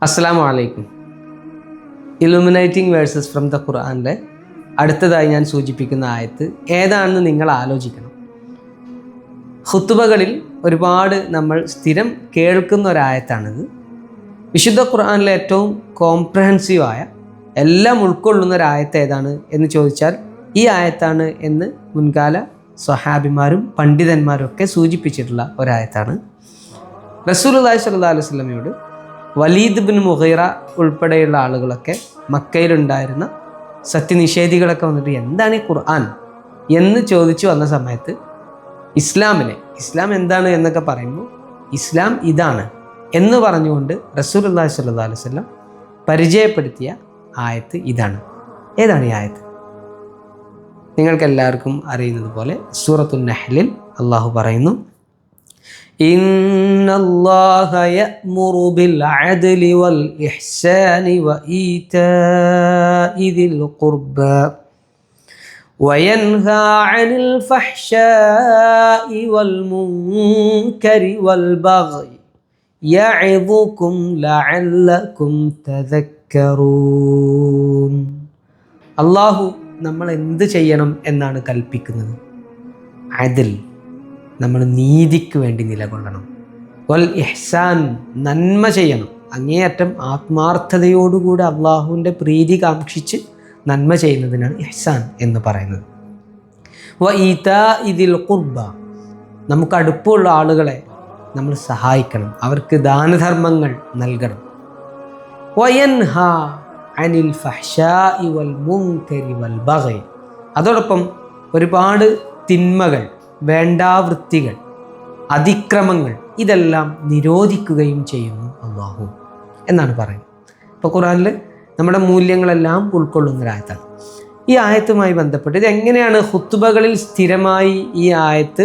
അസ്സലാമു അലൈക്കും. Illuminating versus from the ഖുർആനിലെ അടുത്തതായി ഞാൻ സൂചിപ്പിക്കുന്ന ആയത്ത് ഏതാണെന്ന് നിങ്ങൾ ആലോചിക്കണം. ഖുത്ബകളിൽ ഒരുപാട് നമ്മൾ സ്ഥിരം കേൾക്കുന്ന ഒരായത്താണിത്. വിശുദ്ധ ഖുർആനിലെ ഏറ്റവും കോംപ്രഹെൻസീവായ എല്ലാം ഉൾക്കൊള്ളുന്ന ഒരായത്ത് ഏതാണ് എന്ന് ചോദിച്ചാൽ ഈ ആയത്താണ് എന്ന് മുൻകാല സ്വഹാബിമാരും പണ്ഡിതന്മാരും ഒക്കെ സൂചിപ്പിച്ചിട്ടുള്ള ഒരായത്താണ്. റസൂലുള്ളാഹി സ്വല്ലല്ലാഹു അലൈഹി വസല്ലമയോട് വലീദ് ബിൻ മുഗീറ ഉൾപ്പെടെയുള്ള ആളുകളൊക്കെ മക്കയിലുണ്ടായിരുന്ന സത്യനിഷേധികളൊക്കെ വന്നിട്ട് എന്താണ് ഈ ഖുർആൻ എന്ന് ചോദിച്ചു വന്ന സമയത്ത് ഇസ്ലാം എന്താണ് എന്നൊക്കെ പറയുമ്പോൾ ഇസ്ലാം ഇതാണ് എന്ന് പറഞ്ഞുകൊണ്ട് റസൂലുള്ളാഹി സ്വല്ലല്ലാഹു അലൈഹി വസല്ലം പരിചയപ്പെടുത്തിയ ആയത്ത് ഇതാണ്. ഏതാണ് ഈ ആയത്ത്? നിങ്ങൾക്ക് എല്ലാവർക്കും അറിയുന്നത് പോലെ സൂറത്തുൻ നഹ്ലിൽ അള്ളാഹു പറയുന്നു, ഇന്നല്ലാഹ യഅ്മുറു ബിൽ അദ്ലി വൽ ഇഹ്സാനി വഈതാഇ ദിൽ ഖുർബാ വയൻഹാ അനിൽ ഫഹ്ശാഇ വൽ മുൻകരി വൽ ബഗ്യി യഅിദുകും ലഅല്ലകും തദക്കറൂൻ. അല്ലാഹു നമ്മൾ എന്ത് ചെയ്യണം എന്നാണ് കൽപ്പിക്കുന്നത്? അദ്ൽ, നമ്മൾ നീതിക്ക് വേണ്ടി നിലകൊള്ളണം. വൽ ഇഹ്സാൻ, നന്മ ചെയ്യണം. അങ്ങേയറ്റം ആത്മാർത്ഥതയോടുകൂടി അള്ളാഹുവിൻ്റെ പ്രീതി കാക്ഷിച്ച് നന്മ ചെയ്യുന്നതിനാണ് ഇഹ്സാൻ എന്ന് പറയുന്നത്. വ ഈതാഇ ദിൽ ഖുർബ, നമുക്ക് അടുപ്പമുള്ള ആളുകളെ നമ്മൾ സഹായിക്കണം, അവർക്ക് ദാനധർമ്മങ്ങൾ നൽകണം. വയൻഹാ അനിൽ ഫഹ്ശാഇ വൽ മുൻകരി വൽ ബഗ്യി, അതോടൊപ്പം ഒരുപാട് തിന്മകൾ, വേണ്ടാവൃത്തികൾ, അതിക്രമങ്ങൾ ഇതെല്ലാം നിരോധിക്കുകയും ചെയ്യുന്നു അല്ലാഹു എന്നാണ് പറയുന്നത്. ഇപ്പോൾ ഖുർആനിൽ നമ്മുടെ മൂല്യങ്ങളെല്ലാം ഉൾക്കൊള്ളുന്നൊരായത്താണ്. ഈ ആയത്തുമായി ബന്ധപ്പെട്ട് ഇതെങ്ങനെയാണ് ഖുത്ബകളിൽ സ്ഥിരമായി ഈ ആയത്ത്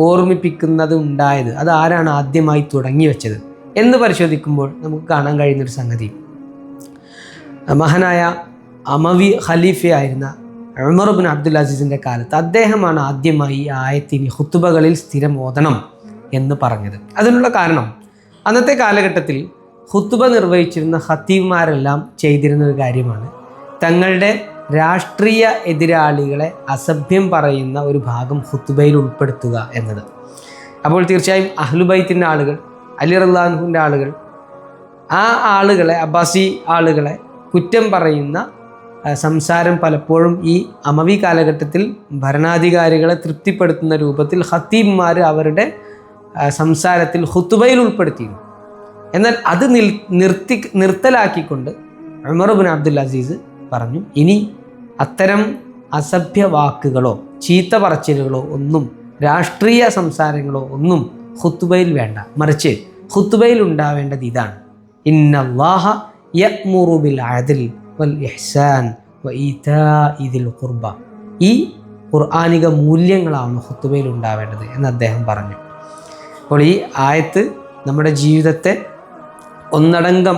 ഓർമ്മിപ്പിക്കുന്നത് ഉണ്ടായത്, അത് ആരാണ് ആദ്യമായി തുടങ്ങി വെച്ചത് എന്ന് പരിശോധിക്കുമ്പോൾ നമുക്ക് കാണാൻ കഴിയുന്നൊരു സംഗതി, മഹാനായ അമവി ഖലീഫയായിരുന്ന ഉമർ ബിൻ അബ്ദുൽ അസീസിൻ്റെ കാലത്ത് അദ്ദേഹമാണ് ആദ്യമായി ഈ ആയത്തിനി ഖുത്ബകളിൽ സ്ഥിരം ഓതണം എന്ന് പറഞ്ഞത്. അതിനുള്ള കാരണം, അന്നത്തെ കാലഘട്ടത്തിൽ ഖുത്ബ നിർവഹിച്ചിരുന്ന ഖത്തീബ്മാരെല്ലാം ചെയ്തിരുന്ന ഒരു കാര്യമാണ് തങ്ങളുടെ രാഷ്ട്രീയ എതിരാളികളെ അസഭ്യം പറയുന്ന ഒരു ഭാഗം ഖുത്ബയിൽ ഉൾപ്പെടുത്തുക എന്നത്. അപ്പോൾ തീർച്ചയായും അഹ്ലുബൈത്തിൻ്റെ ആളുകൾ, അലി റളിയല്ലാഹു അൻഹുവിൻ്റെ ആളുകൾ, ആ ആളുകളെ, അബ്ബാസി ആളുകളെ കുറ്റം പറയുന്ന സംസാരം പലപ്പോഴും ഈ അമവി കാലഘട്ടത്തിൽ ഭരണാധികാരികളെ തൃപ്തിപ്പെടുത്തുന്ന രൂപത്തിൽ ഖത്തീബ്മാർ അവരുടെ സംസാരത്തിൽ ഖുത്ബയിൽ ഉൾപ്പെടുത്തിയിരുന്നു. എന്നാൽ അത് നിർത്തലാക്കിക്കൊണ്ട് ഉമർ ബിൻ അബ്ദുൽ അസീസ് പറഞ്ഞു, ഇനി അത്തരം അസഭ്യ വാക്കുകളോ ചീത്ത പറച്ചിലുകളോ ഒന്നും, രാഷ്ട്രീയ സംസാരങ്ങളോ ഒന്നും ഖുത്ബയിൽ വേണ്ട, മറിച്ച് ഖുത്ബയിൽ ഉണ്ടാവേണ്ടത് ഇതാണ്, ഇന്നല്ലാഹ യഅ്മുറു ബിൽ അദ്ൽ വൽ ഇഹ്സാൻ വഈതാഇ ദിൽ ഖുർബ. ഈ ഖുർആനിക മൂല്യങ്ങളാണ് ഖുത്ബയിൽ ഉണ്ടാവേണ്ടത് എന്ന് അദ്ദേഹം പറഞ്ഞു. അപ്പോൾ ഈ ആയത്ത് നമ്മുടെ ജീവിതത്തെ ഒന്നടങ്കം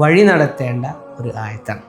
വഴി നടത്തേണ്ട ഒരു ആയത്താണ്.